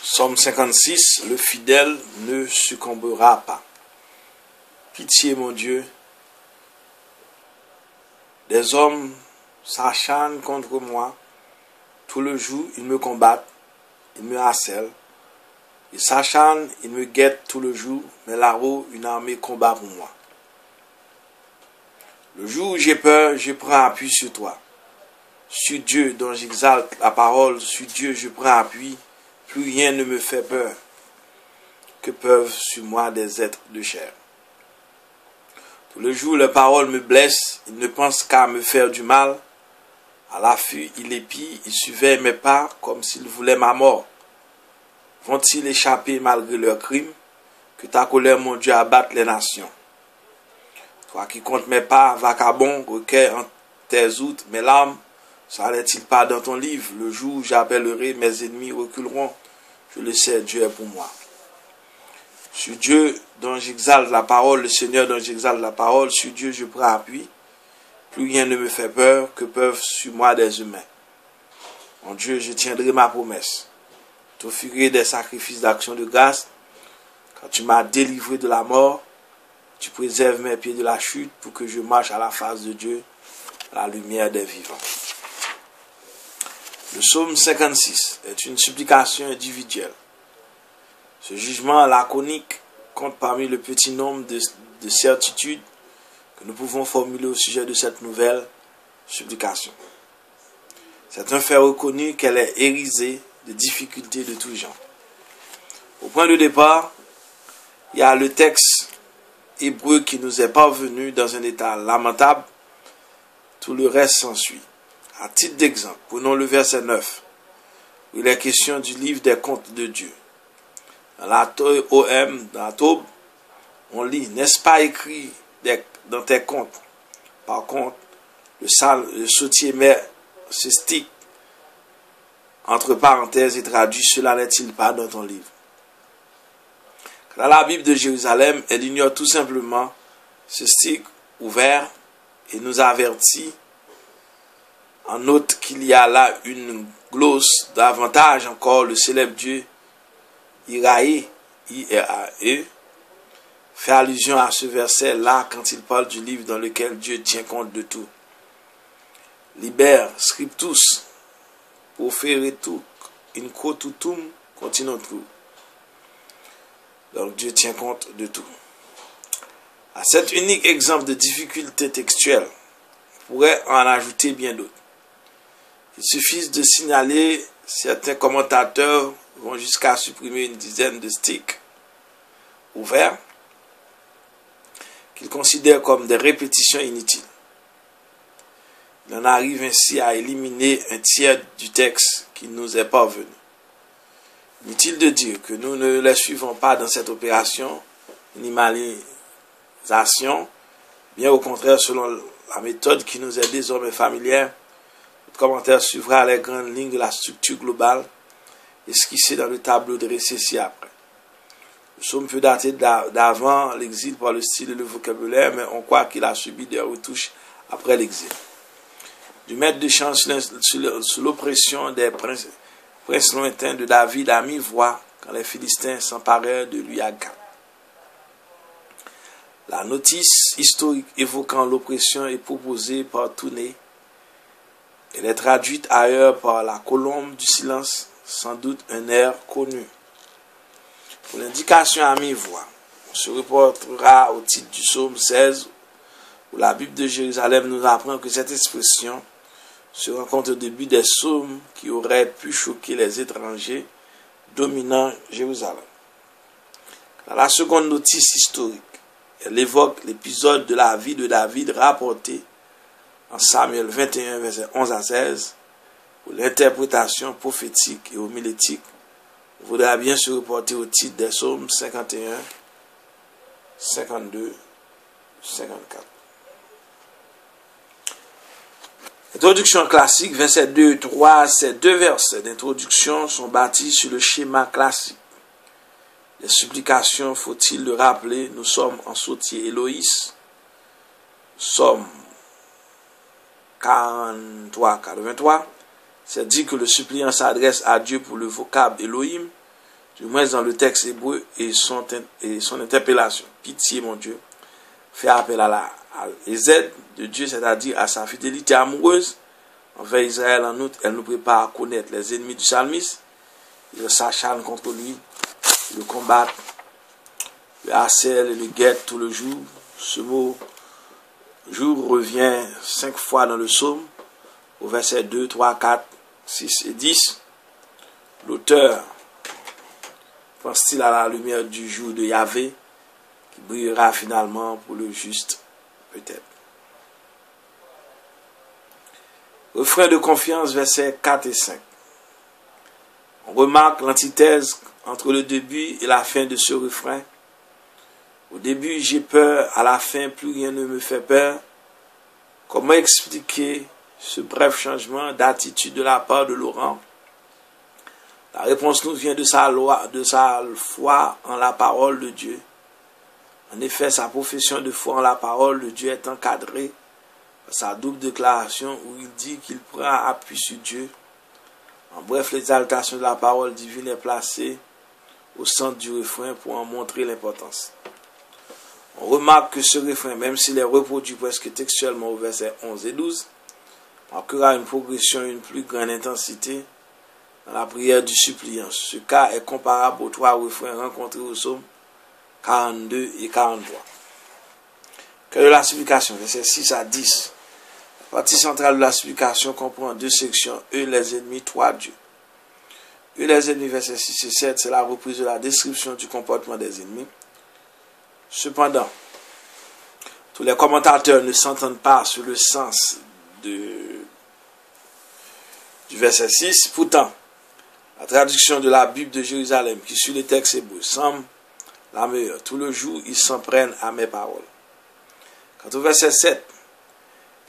Psaume 56, le fidèle ne succombera pas. Pitié, mon Dieu, des hommes s'acharnent contre moi. Tout le jour, ils me combattent, ils me harcèlent. Ils s'acharnent, ils me guettent tout le jour, mais là-haut, une armée combat pour moi. Le jour où j'ai peur, je prends appui sur toi. Sur Dieu dont j'exalte la parole, sur Dieu je prends appui. Plus rien ne me fait peur. Que peuvent sur moi des êtres de chair? Tout le jour, leurs paroles me blessent. Ils ne pensent qu'à me faire du mal. À l'affût, ils épient, ils surveillent mes pas comme s'ils voulaient ma mort. Vont-ils échapper malgré leurs crimes? Que ta colère, mon Dieu, abatte les nations. Toi qui comptes mes pas, vagabond, recueille en tes outres mes larmes. S'en-est-il pas dans ton livre? Le jour où j'appellerai, mes ennemis reculeront. Je le sais, Dieu est pour moi. Sur Dieu dont j'exalte la parole, le Seigneur dont j'exalte la parole, sur Dieu je prends appui. Plus rien ne me fait peur. Que peuvent sur moi des humains? Mon Dieu, je tiendrai ma promesse. T'offrirai des sacrifices d'action de grâce. Quand tu m'as délivré de la mort, tu préserves mes pieds de la chute pour que je marche à la face de Dieu, à la lumière des vivants. Le psaume 56 est une supplication individuelle. Ce jugement laconique compte parmi le petit nombre de certitudes que nous pouvons formuler au sujet de cette nouvelle supplication. C'est un fait reconnu qu'elle est hérisée de difficultés de tout genre. Au point de départ, il y a le texte hébreu qui nous est parvenu dans un état lamentable. Tout le reste s'ensuit. À titre d'exemple, prenons le verset 9, où il est question du livre des comptes de Dieu. Dans la Taube, on lit, n'est-ce pas écrit dans tes comptes? Par contre, le sautier met ce stick entre parenthèses et traduit, cela n'est-il pas dans ton livre? Dans la Bible de Jérusalem, elle ignore tout simplement ce stick ouvert et nous avertit en note qu'il y a là une glosse davantage encore. Le célèbre Dieu Irae, I-R-A-E, fait allusion à ce verset là quand il parle du livre dans lequel Dieu tient compte de tout. Liber scriptus proferetur in quo tutum continentur. Donc Dieu tient compte de tout. À cet unique exemple de difficulté textuelle, on pourrait en ajouter bien d'autres. Il suffit de signaler, certains commentateurs vont jusqu'à supprimer une dizaine de sticks ouverts qu'ils considèrent comme des répétitions inutiles. Il en arrive ainsi à éliminer un tiers du texte qui nous est parvenu. Inutile de dire que nous ne les suivons pas dans cette opération minimalisation, bien au contraire, selon la méthode qui nous est désormais familière. Notre commentaire suivra les grandes lignes de la structure globale esquissée dans le tableau dressé ci-après. Le psaume peut dater d'avant l'exil par le style et le vocabulaire, mais on croit qu'il a subi des retouches après l'exil. Du maître de chant sous l'oppression des princes lointains de David à mi-voix quand les Philistins s'emparèrent de lui à Gath. La notice historique évoquant l'oppression est proposée par Touné. Elle est traduite ailleurs par la colombe du silence, sans doute un air connu. Pour l'indication à mi-voix, on se reportera au titre du psaume 16, où la Bible de Jérusalem nous apprend que cette expression se rencontre au début des psaumes qui auraient pu choquer les étrangers dominant Jérusalem. Dans la seconde notice historique, elle évoque l'épisode de la vie de David rapporté en Samuel 21, versets 11 à 16, où l'interprétation prophétique et homilétique voudra bien se reporter au titre des psaumes 51, 52, 54. Introduction classique, versets 2 et 3, ces deux versets d'introduction sont bâtis sur le schéma classique. Les supplications, faut-il le rappeler, nous sommes en sautier Héloïs, Somme 43, 83, c'est dit que le suppliant s'adresse à Dieu pour le vocable Elohim, du moins dans le texte hébreu, et son interpellation. Pitié, mon Dieu, fait appel à les aides de Dieu, c'est-à-dire à sa fidélité amoureuse envers Israël. En outre, elle nous prépare à connaître les ennemis du psalmiste. Il s'acharne contre lui, le combat, le harcèle et le guette tout le jour. Ce mot jour revient 5 fois dans le psaume, au verset 2, 3, 4, 6 et 10. L'auteur pense-t-il à la lumière du jour de Yahvé, qui brillera finalement pour le juste, peut-être. Refrain de confiance, versets 4 et 5. On remarque l'antithèse entre le début et la fin de ce refrain. Au début, j'ai peur, à la fin, plus rien ne me fait peur. Comment expliquer ce bref changement d'attitude de la part de Laurent? La réponse nous vient de sa foi en la parole de Dieu. En effet, sa profession de foi en la parole de Dieu est encadrée par sa double déclaration où il dit qu'il prend appui sur Dieu. En bref, l'exaltation de la parole divine est placée au centre du refrain pour en montrer l'importance. On remarque que ce refrain, même s'il est reproduit presque textuellement au verset 11 et 12, marquera une progression et une plus grande intensité dans la prière du suppliant. Ce cas est comparable aux 3 refrains rencontrés au psaume 42 et 43. Quelle est la supplication? Versets 6 à 10. La partie centrale de la supplication comprend 2 sections. Eux les ennemis, toi Dieu. Eux les ennemis, versets 6 et 7, c'est la reprise de la description du comportement des ennemis. Cependant, tous les commentateurs ne s'entendent pas sur le sens du verset 6. Pourtant, la traduction de la Bible de Jérusalem, qui suit les textes hébreux, semble la meilleure. Tout le jour, ils s'en prennent à mes paroles. Quant au verset 7,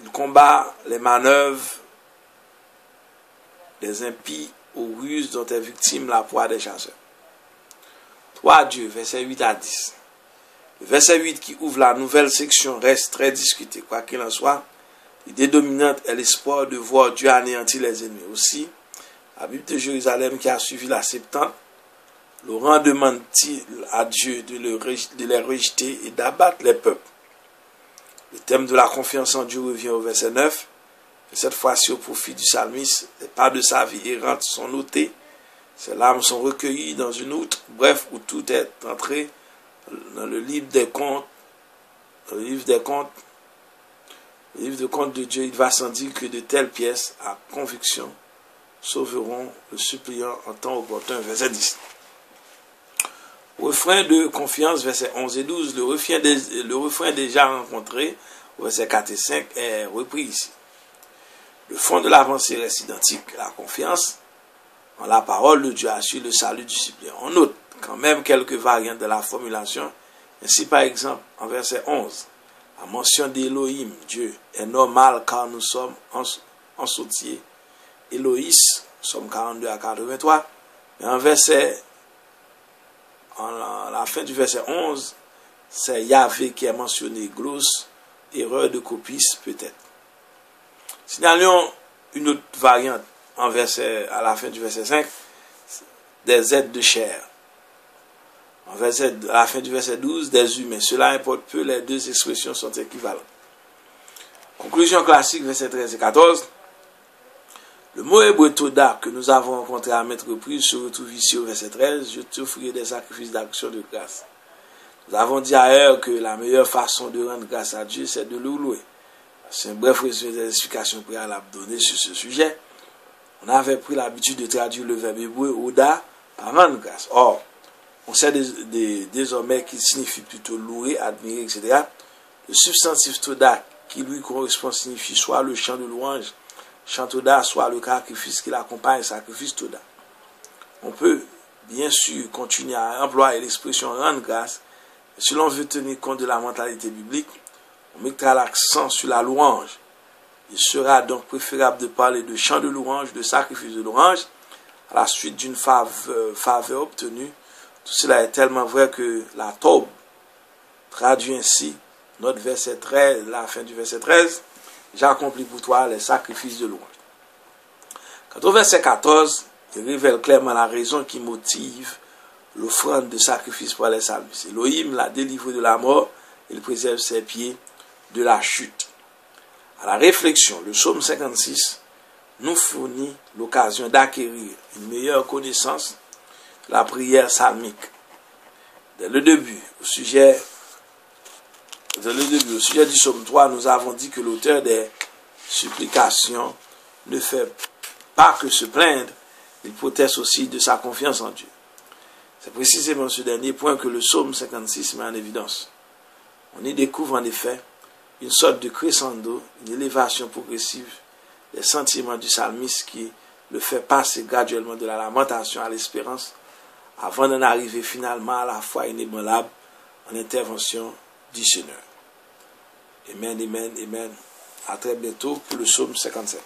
il combat les manœuvres des impies aux ruses dont est victime la proie des chasseurs. Toi, Dieu, verset 8 à 10. Le verset 8 qui ouvre la nouvelle section reste très discuté. Quoi qu'il en soit, l'idée dominante est l'espoir de voir Dieu anéantir les ennemis. Aussi, la Bible de Jérusalem qui a suivi la Septante, Laurent demande-t-il à Dieu de les rejeter et d'abattre les peuples. Le thème de la confiance en Dieu revient au verset 9. Et cette fois-ci au profit du psalmiste, les pas de sa vie errante sont notés, ses larmes sont recueillies dans une outre, bref, où tout est entré dans le livre des comptes, le livre de comptes de Dieu. Il va sans dire que de telles pièces à conviction sauveront le suppliant en temps opportun. Verset 10. Refrain de confiance, versets 11 et 12. Le refrain déjà rencontré, versets 4 et 5, est repris ici. Le fond de la pensée reste identique. La confiance en la parole de Dieu assure le salut du suppliant. On note quand même quelques variantes de la formulation. Ainsi, par exemple, en verset 11, la mention d'Élohim, Dieu, est normale car nous sommes en sautier. Éloïs, Somme 42 à 83. Mais en la fin du verset 11, c'est Yahvé qui est mentionné, gloss, erreur de copiste peut-être. Signalons une autre variante à la fin du verset 5, des êtres de chair. À la fin du verset 12, des humains. Cela importe peu, les deux expressions sont équivalentes. Conclusion classique, verset 13 et 14. Le mot hébreu Toda que nous avons rencontré à maintes reprises se retrouve ici au verset 13. Je t'offrirai des sacrifices d'action de grâce. Nous avons dit ailleurs que la meilleure façon de rendre grâce à Dieu, c'est de le louer. C'est un bref résumé des explications préalables données sur ce sujet. On avait pris l'habitude de traduire le verbe hébreu Oda par rendre grâce. Or, on sait désormais qu'il signifie plutôt louer, admirer, etc. Le substantif Toda qui lui correspond signifie soit le chant de louange, chant Toda, soit le sacrifice qui l'accompagne, sacrifice Toda. On peut bien sûr continuer à employer l'expression rendre grâce, mais si l'on veut tenir compte de la mentalité biblique, on mettra l'accent sur la louange. Il sera donc préférable de parler de chant de louange, de sacrifice de louange, à la suite d'une faveur obtenue. Tout cela est tellement vrai que la Taube traduit ainsi notre verset 13, la fin du verset 13, j'ai accompli pour toi les sacrifices de louange. Quant au verset 14, il révèle clairement la raison qui motive l'offrande de sacrifice pour les psalmistes. Elohim l'a délivré de la mort, il préserve ses pieds de la chute. À la réflexion, le psaume 56 nous fournit l'occasion d'acquérir une meilleure connaissance de la prière psalmique. Dès le début, au sujet du psaume 3, nous avons dit que l'auteur des supplications ne fait pas que se plaindre, il proteste aussi de sa confiance en Dieu. C'est précisément ce dernier point que le psaume 56 met en évidence. On y découvre en effet une sorte de crescendo, une élévation progressive des sentiments du psalmiste qui le fait passer graduellement de la lamentation à l'espérance avant d'en arriver finalement à la foi inébranlable en intervention du Seigneur. Amen, amen, amen. À très bientôt pour le psaume 57.